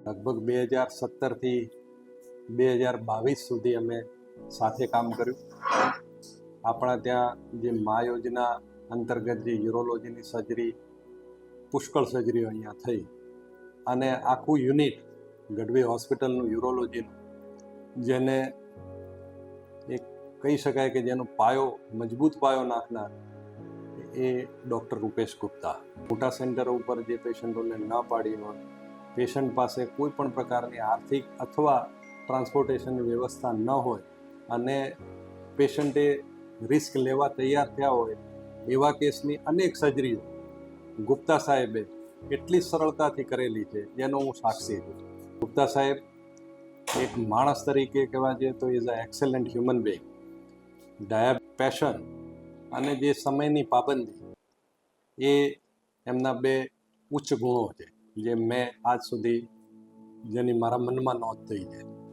લગભગ 2017થી 2022 સુધી અમે સાથે કામ કર્યું. આપણા ત્યાં જે મા યોજના અંતર્ગત જે યુરોલોજીની સર્જરી, પુષ્કળ સર્જરીઓ અહીંયા થઈ અને આખું યુનિટ ગઢવી હોસ્પિટલનું યુરોલોજીનું, જેને એક કહી શકાય કે જેનો પાયો, મજબૂત પાયો નાખનાર એ ડૉક્ટર રૂપેશ ગુપ્તા. મોટા સેન્ટરો ઉપર જે પેશન્ટોને ન પાડી હોય, પેશન્ટ પાસે કોઈ પણ પ્રકારની આર્થિક અથવા ટ્રાન્સપોર્ટેશનની વ્યવસ્થા ન હોય અને પેશન્ટે રિસ્ક લેવા તૈયાર થયા હોય, એવા કેસની અનેક સર્જરીઓ ગુપ્તા સાહેબે એટલી સરળતાથી કરેલી છે, જેનો હું સાક્ષી છું. ગુપ્તા સાહેબ એક માણસ તરીકે કહેવા જઈએ તો is a excellent human being. Passion અને જે સમયની પાબંદી, એ એમના બે ઉચ્ચ ગુણો છે, જે મેં આજ સુધી જેની મારા મનમાં નોંધ થઈ છે.